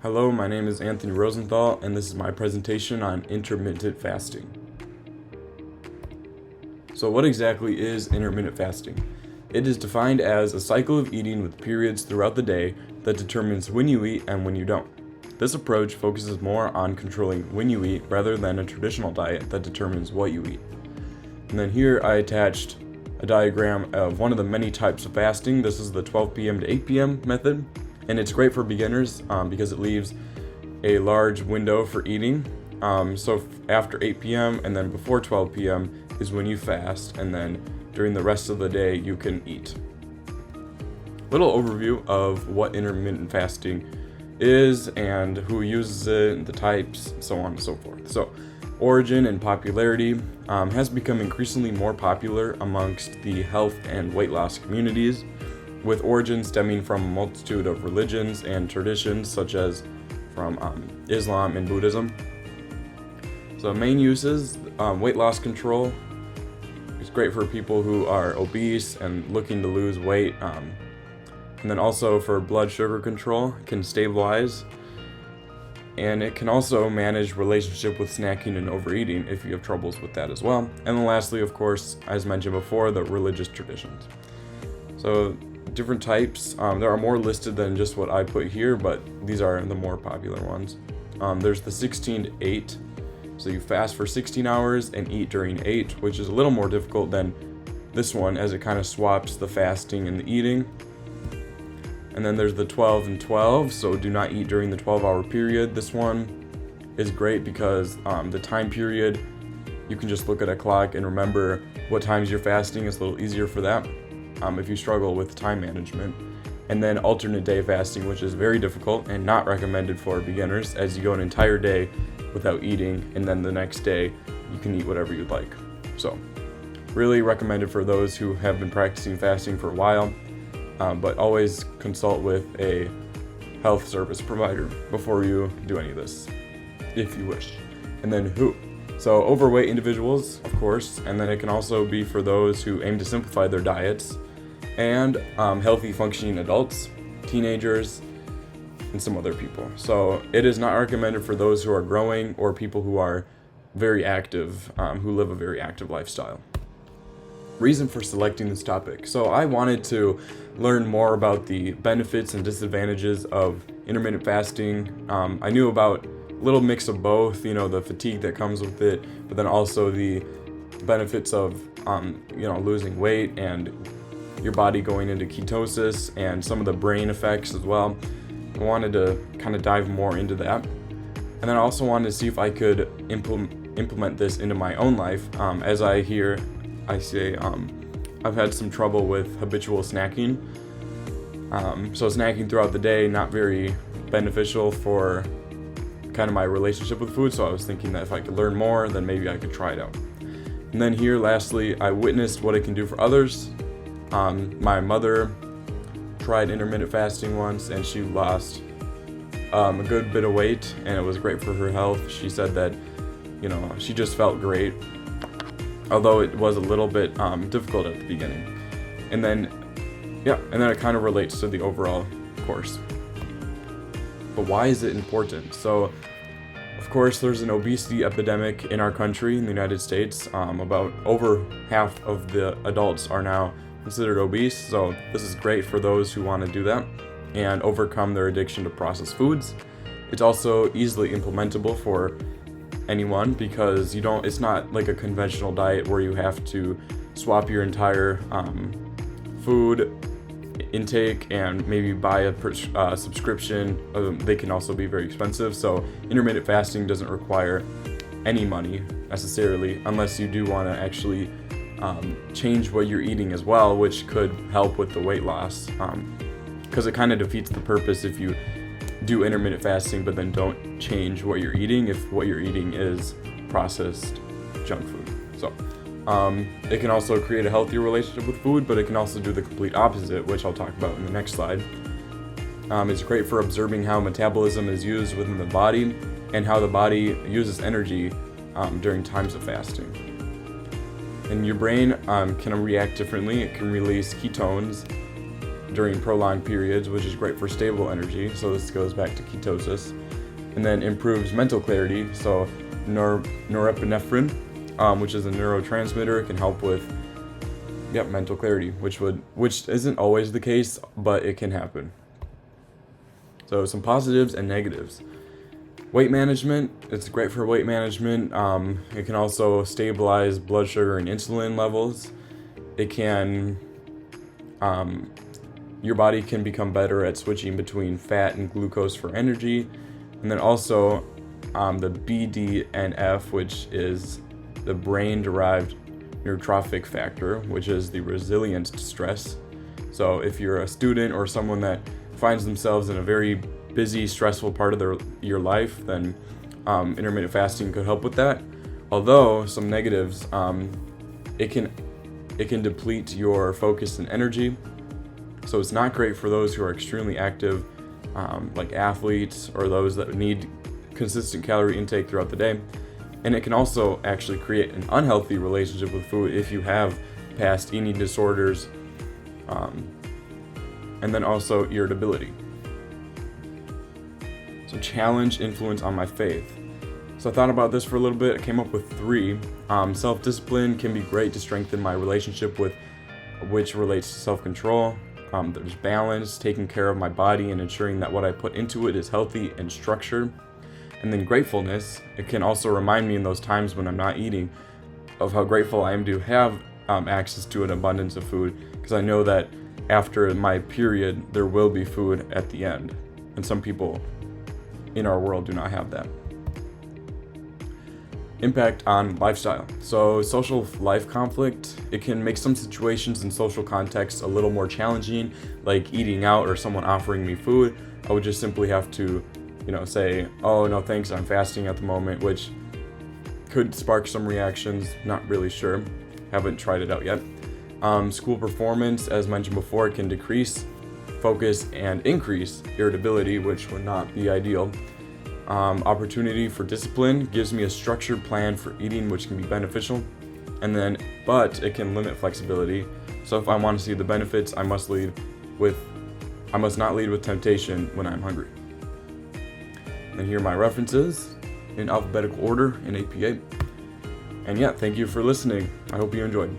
Hello, my name is Anthony Rosenthal, and this is my presentation on intermittent fasting. So what exactly is intermittent fasting? It is defined as a cycle of eating with periods throughout the day that determines when you eat and when you don't. This approach focuses more on controlling when you eat rather than a traditional diet that determines what you eat. And then here I attached a diagram of one of the many types of fasting. This is the 12 p.m. to 8 p.m. method, and it's great for beginners because it leaves a large window for eating. So after 8 p.m. and then before 12 p.m. is when you fast, and then during the rest of the day you can eat. Little overview of what intermittent fasting is and who uses it, the types, so on and so forth. So origin and popularity has become increasingly more popular amongst the health and weight loss communities, with origin stemming from a multitude of religions and traditions such as from Islam and Buddhism. So main uses, weight loss control. It's great for people who are obese and looking to lose weight. And then also for blood sugar control, it can stabilize. And it can also manage relationship with snacking and overeating if you have troubles with that as well. And then lastly, of course, as mentioned before, the religious traditions. So different types, there are more listed than just what I put here, but these are the more popular ones. There's the 16 to 8. So you fast for 16 hours and eat during 8, which is a little more difficult than this one as it kind of swaps the fasting and the eating. And then there's the 12 and 12, so do not eat during the 12-hour period. This one is great because the time period, you can just look at a clock and remember what times you're fasting. It's a little easier for that if you struggle with time management. And then alternate day fasting, which is very difficult and not recommended for beginners, as you go an entire day without eating, and then the next day you can eat whatever you'd like. So really recommended for those who have been practicing fasting for a while. But always consult with a health service provider before you do any of this, if you wish. And then who? So overweight individuals, of course, and then it can also be for those who aim to simplify their diets, and healthy functioning adults, teenagers, and some other people. So it is not recommended for those who are growing or people who are very active, who live a very active lifestyle. Reason for selecting this topic. So I wanted to learn more about the benefits and disadvantages of intermittent fasting. I knew about a little mix of both, the fatigue that comes with it, but then also the benefits of, losing weight and your body going into ketosis and some of the brain effects as well. I wanted to kind of dive more into that. And then I also wanted to see if I could implement this into my own life. As I say, I've had some trouble with habitual snacking. So snacking throughout the day, not very beneficial for kind of my relationship with food. So I was thinking that if I could learn more, then maybe I could try it out. And then here, lastly, I witnessed what it can do for others. My mother tried intermittent fasting once, and she lost a good bit of weight, and it was great for her health. She said that, she just felt great, although it was a little bit difficult at the beginning. And then it kind of relates to the overall course. But why is it important? So, of course, there's an obesity epidemic in our country, in the United States. About over half of the adults are now considered obese, so this is great for those who want to do that and overcome their addiction to processed foods. It's also easily implementable for anyone because it's not like a conventional diet where you have to swap your entire food intake and maybe buy a subscription. They can also be very expensive, so intermittent fasting doesn't require any money necessarily, unless you do want to actually change what you're eating as well, which could help with the weight loss, because it kind of defeats the purpose if you do intermittent fasting but then don't change what you're eating if what you're eating is processed junk food. So it can also create a healthier relationship with food, but it can also do the complete opposite, which I'll talk about in the next slide. It's great for observing how metabolism is used within the body and how the body uses energy during times of fasting. And your brain can react differently. It can release ketones during prolonged periods, which is great for stable energy. So this goes back to ketosis. And then improves mental clarity. So norepinephrine, which is a neurotransmitter, can help with mental clarity, which isn't always the case, but it can happen. So some positives and negatives. Weight management, it's great for weight management. It can also stabilize blood sugar and insulin levels. It can, your body can become better at switching between fat and glucose for energy. And then also the BDNF, which is the brain-derived neurotrophic factor, which is the resilience to stress. So if you're a student or someone that finds themselves in a very busy, stressful part of your life, then intermittent fasting could help with that. Although some negatives, it can deplete your focus and energy. So it's not great for those who are extremely active, like athletes or those that need consistent calorie intake throughout the day. And it can also actually create an unhealthy relationship with food if you have past eating disorders, and then also irritability. So challenge, influence on my faith. So I thought about this for a little bit. I came up with 3. Self-discipline can be great to strengthen my relationship with, which relates to self-control. There's balance, taking care of my body and ensuring that what I put into it is healthy and structured. And then gratefulness, it can also remind me in those times when I'm not eating of how grateful I am to have access to an abundance of food, because I know that after my period there will be food at the end, and some people in our world do not have that. Impact on lifestyle. So social life conflict, it can make some situations in social contexts a little more challenging, like eating out or someone offering me food. I would just simply have to say, oh, no thanks, I'm fasting at the moment, which could spark some reactions. Not really sure. Haven't tried it out yet. School performance, as mentioned before, can decrease focus and increase irritability, which would not be ideal. Opportunity for discipline gives me a structured plan for eating, which can be beneficial. But it can limit flexibility. So if I want to see the benefits, I must not lead with temptation when I'm hungry. And here are my references in alphabetical order in APA. And thank you for listening. I hope you enjoyed.